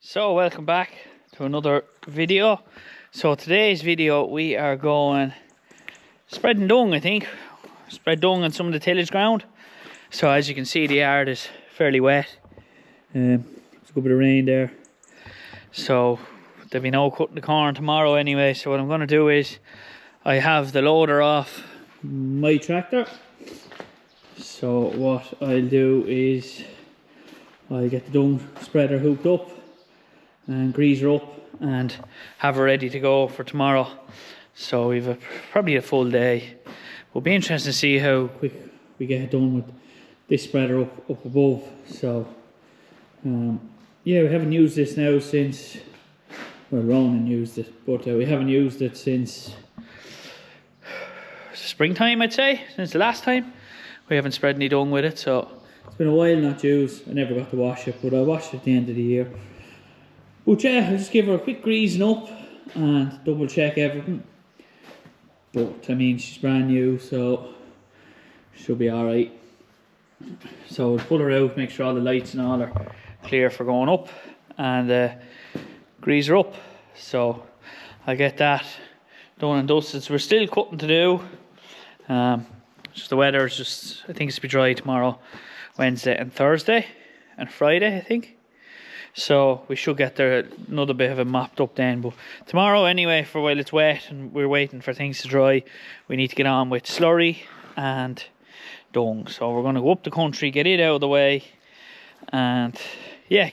So welcome back to another video. So today's video we are going spreading dung, I think. Spread dung on some of the tillage ground. So as you can see, the yard is fairly wet. There's a good bit of rain there. So there'll be no cutting the corn tomorrow anyway. So what I'm going to do is I have the loader off my tractor. So what I'll do is I'll get the dung spreader hooked up and grease her up and have her ready to go for tomorrow. So we've probably a full day. It'll be interesting to see how quick we get it done with this spreader up above. So yeah, we haven't used this now since, well, Ronan used it, but we haven't used it since springtime, I'd say, since the last time. We haven't spread any dung with it, so it's been a while not used. I never got to wash it, but I washed it at the end of the year. But yeah, I'll just give her a quick greasing up and double check everything. But I mean, she's brand new, so she'll be alright. So we'll pull her out, make sure all the lights and all are clear for going up, and grease her up. So I'll get that done and dusted. So we're still cutting to do. Just the weather is just, I think it's to be dry tomorrow, Wednesday and Thursday and Friday, I think. So we should get there another bit of it mopped up then. But tomorrow anyway, for while it's wet and we're waiting for things to dry, we need to get on with slurry and dung. So we're going to go up the country, get it out of the way, and yeah,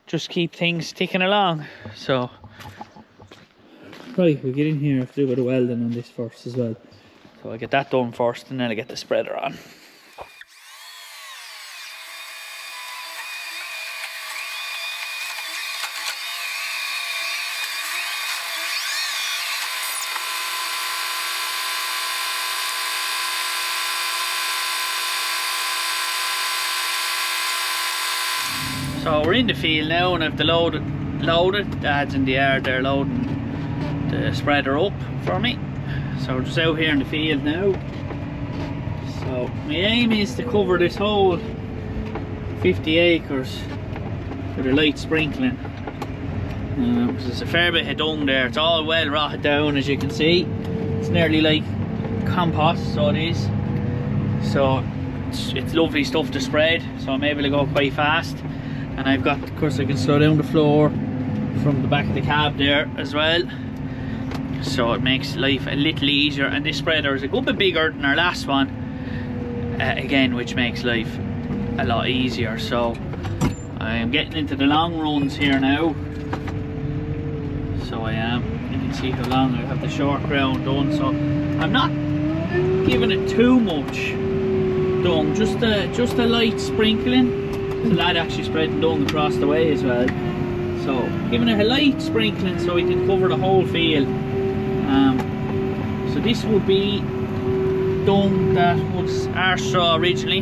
just keep things ticking along. So right, we'll get in here, I have to do a bit of welding on this first as well. So I'll get that done first and then I'll get the spreader on. So we're in the field now and I've loaded. Dad's in the yard there loading the spreader up for me. So we're just out here in the field now. So my aim is to cover this whole 50 acres with a light sprinkling. Because there's a fair bit of dung there. It's all well rotted down, as you can see. It's nearly like compost, so it is. So it's lovely stuff to spread. So I'm able to go quite fast. And I've got, of course, I can slow down the floor from the back of the cab there as well. So it makes life a little easier. And this spreader is a good bit bigger than our last one. Again, which makes life a lot easier. So I am getting into the long runs here now. So I am. You can see how long I have the short ground done. So I'm not giving it too much dung, just a light sprinkling. There's a lad actually spreading dung across the way as well. So giving it a light sprinkling so we can cover the whole field. So this would be dung that was our straw originally.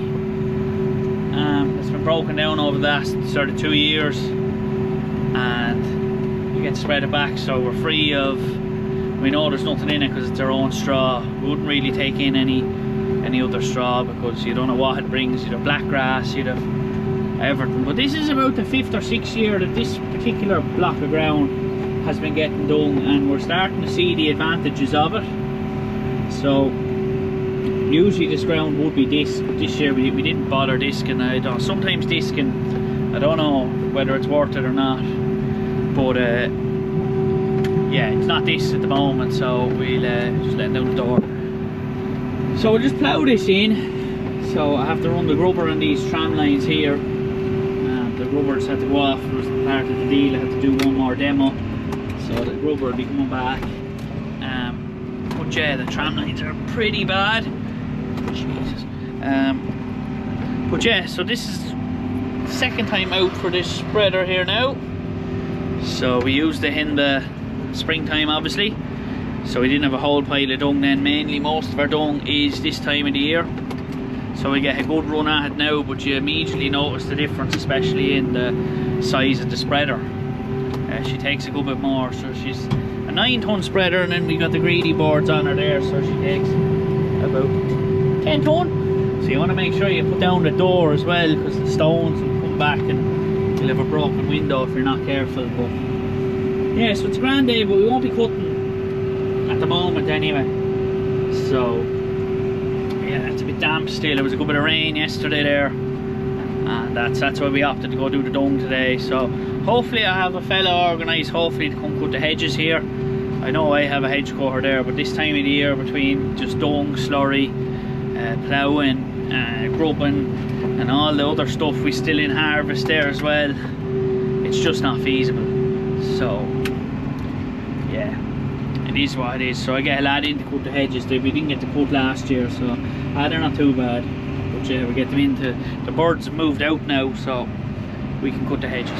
It's been broken down over the last sort of 2 years, and we get to spread it back so we're free of, we know there's nothing in it because it's our own straw. We wouldn't really take in any other straw because you don't know what it brings. You'd have black grass, you'd have everything. But this is about the 5th or 6th year that this particular block of ground has been getting dung, and we're starting to see the advantages of it. So usually this ground would be disc, but this year we didn't bother disking. I don't, sometimes disking, I don't know whether it's worth it or not, but yeah, it's not disc at the moment, so we'll just let down the door. So we'll just plough this in. So I have to run the rubber on these tram lines here. The rubbers had to go off. It was part of the deal. I had to do one more demo, so the rubber will be coming back. But yeah, the tram lines are pretty bad. Jesus. But yeah, so this is the second time out for this spreader here now. So we used it in the springtime, obviously. So we didn't have a whole pile of dung then. Mainly most of our dung is this time of the year. So we get a good run at it now, but you immediately notice the difference, especially in the size of the spreader. She takes a good bit more. So she's a 9-ton spreader, and then we got the greedy boards on her there, so she takes about 10 ton. So you want to make sure you put down the door as well, because the stones will come back and you'll have a broken window if you're not careful. But yeah, so it's a grand day, but we won't be cutting at the moment anyway. So yeah, it's a bit damp still. There was a good bit of rain yesterday there, and that's why we opted to go do the dung today. So hopefully I have a fella organised, hopefully, to come cut the hedges here. I know I have a hedge cutter there, but this time of the year, between just dung, slurry, ploughing, grubbing and all the other stuff we still in harvest there as well, it's just not feasible. So yeah, it is what it is. So I get a lad in to cut the hedges. We didn't get to cut last year, so they're not too bad. But yeah, we get them into, the birds have moved out now, so we can cut the hedges.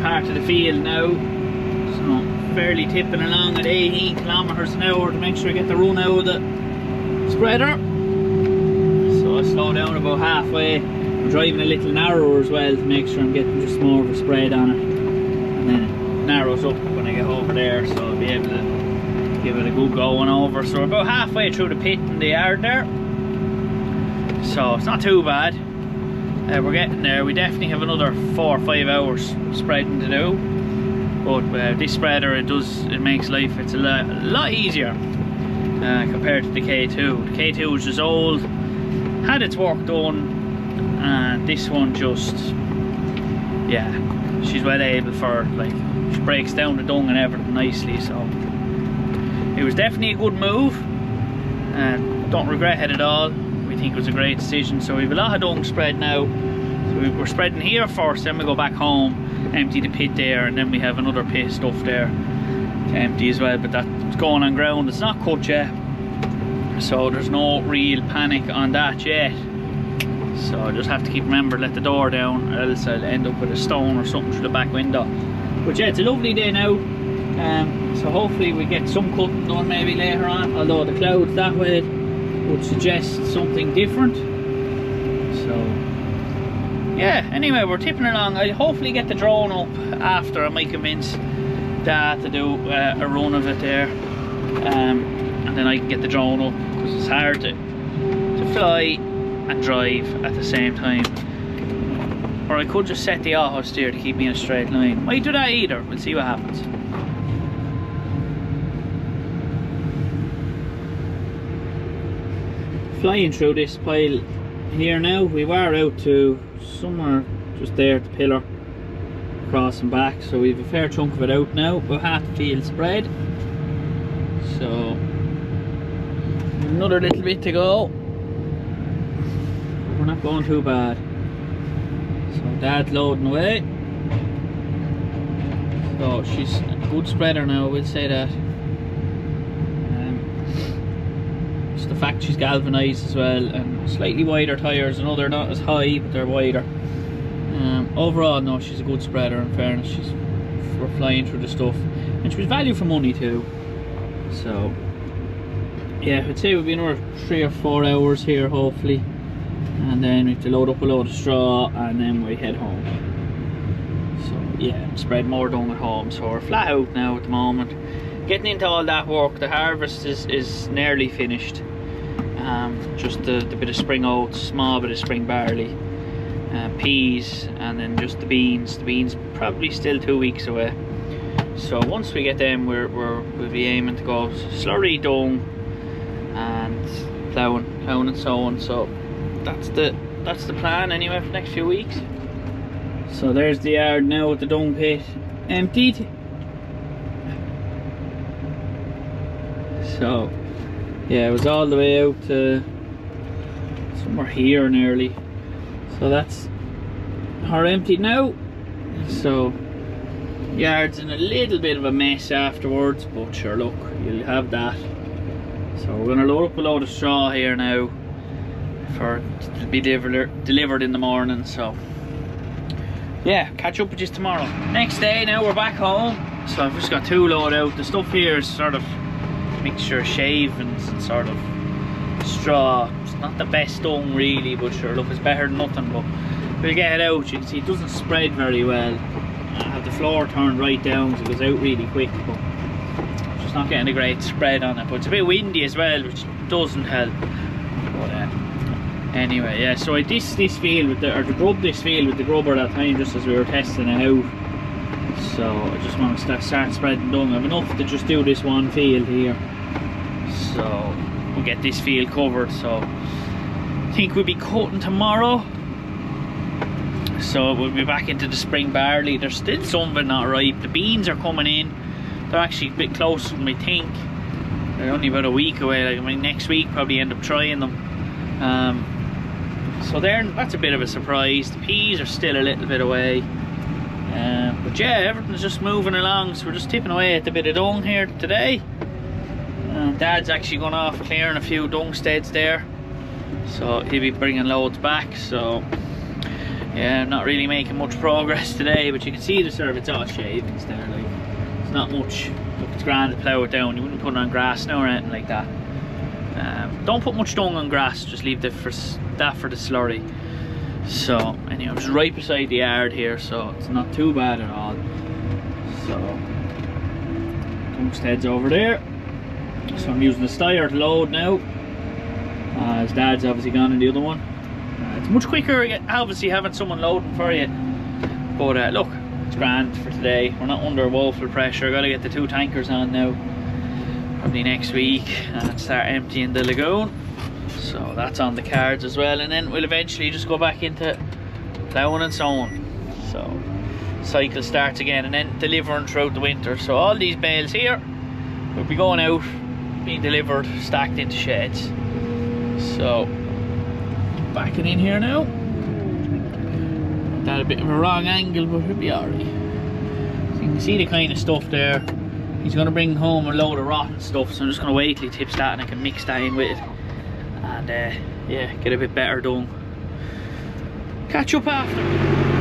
Part of the field now, so fairly tipping along at 80 kilometers an hour to make sure I get the run out of the spreader. So I slow down about halfway. I'm driving a little narrower as well to make sure I'm getting just more of a spread on it, and then it narrows up when I get over there, so I'll be able to give it a good going over. So we're about halfway through the pit in the yard there, so it's not too bad. We're getting there. We definitely have another 4 or 5 hours spreading to do, but this spreader, it makes life, it's a lot easier compared to the K2. The K2 was just old, had its work done, and this one just, yeah, she's well able for, like, she breaks down the dung and everything nicely. So it was definitely a good move, and don't regret it at all. We think it was a great decision. So we have a lot of dung spread now. So we're spreading here first, then we go back home, empty the pit there, and then we have another pit of stuff there to empty as well. But that's going on ground, it's not cut yet, so there's no real panic on that yet. So I just have to keep remembering, let the door down, or else I'll end up with a stone or something through the back window. But yeah, it's a lovely day now. So hopefully we get some cutting done maybe later on, although the clouds that way would suggest something different. So yeah, anyway, we're tipping along. I'll hopefully get the drone up after. I might convince Dad to do a run of it there, and then I can get the drone up, because it's hard to fly and drive at the same time. Or I could just set the auto steer to keep me in a straight line. Might do that either, we'll see what happens. Flying through this pile here now. We were out to somewhere just there at the pillar, across and back, so we have a fair chunk of it out now, about half the field spread. So another little bit to go. We're not going too bad. So Dad's loading away. So she's a good spreader now, we'll say that. The fact she's galvanised as well, and slightly wider tyres. I know they're not as high, but they're wider. Overall, no, she's a good spreader, in fairness. We're flying through the stuff, and she was value for money too. So yeah, I'd say we'll be another 3 or 4 hours here hopefully, and then we have to load up a load of straw, and then we head home. So yeah, spread more dung at home. So we're flat out now at the moment, getting into all that work. The harvest is nearly finished, just the bit of spring oats, small bit of spring barley, peas, and then just the beans. The beans probably still 2 weeks away. So once we get them, we'll be aiming to go slurry, dung, and ploughing and so on. So that's the plan anyway for the next few weeks. So there's the yard now with the dung pit emptied. So yeah, it was all the way out to somewhere here nearly. So that's her emptied now. So yard's in a little bit of a mess afterwards, but sure, look, you'll have that. So we're gonna load up a load of straw here now for it to be delivered in the morning. So yeah, catch up with you tomorrow. Next day now, we're back home. So I've just got 2 load out. The stuff here is sort of mixture of shavings and sort of straw. It's not the best dung really, but sure, look, it's better than nothing. But we'll get it out. You can see it doesn't spread very well. I have the floor turned right down so it goes out really quick, but just not getting a great spread on it. But it's a bit windy as well, which doesn't help. But anyway, yeah, so I dissed this field with the, or to grub this field with the grubber that time just as we were testing it out. So I just want to start spreading dung. I've enough to just do this one field here. So we'll get this field covered. So I think we'll be cutting tomorrow. So we'll be back into the spring barley. There's still some of it not ripe. The beans are coming in. They're actually a bit closer than we think. They're only about a week away. Like, I mean, next week probably end up trying them. So that's a bit of a surprise. The peas are still a little bit away. But yeah, everything's just moving along. So we're just tipping away at the bit of dung here today. Dad's actually gone off clearing a few dung steads there. So he'll be bringing loads back. So yeah, I'm not really making much progress today, but you can see the sort of, it's all shavings there, like it's not much. Look, it's grand to plough it down. You wouldn't put it on grass now or anything like that. Don't put much dung on grass, just leave that for the slurry. So anyway, I'm just right beside the yard here, so it's not too bad at all. So dung stead's over there. So I'm using the styre to load now. His dad's obviously gone in the other one. It's much quicker obviously having someone loading for you, but look, it's grand for today. We're not under woeful pressure. Gotta get the 2 tankers on now probably next week and start emptying the lagoon. So that's on the cards as well, and then we'll eventually just go back into ploughing and sowing. So cycle starts again, and then delivering throughout the winter. So all these bales here will be going out, being delivered, stacked into sheds. So backing in here now. That a bit of a wrong angle, but it'll be alright. So you can see the kind of stuff there. He's going to bring home a load of rotten stuff, so I'm just going to wait till he tips that and I can mix that in with it. And yeah, get a bit better done. Catch up after.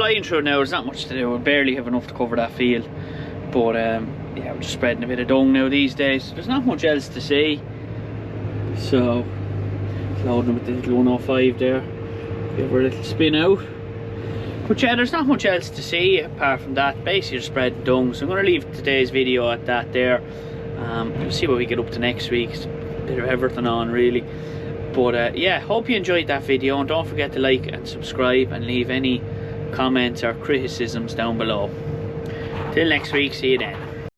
flying through now, there's not much to do. We barely have enough to cover that field. But yeah, we're just spreading a bit of dung now these days. There's not much else to see. So, loading with the little 105 there. Give her a little spin out. But yeah, there's not much else to see apart from that. Basically just spreading dung. So I'm going to leave today's video at that there. We'll see what we get up to next week. It's a bit of everything on really. But yeah, hope you enjoyed that video, and don't forget to like and subscribe and leave any comments or criticisms down below. Till next week, see you then.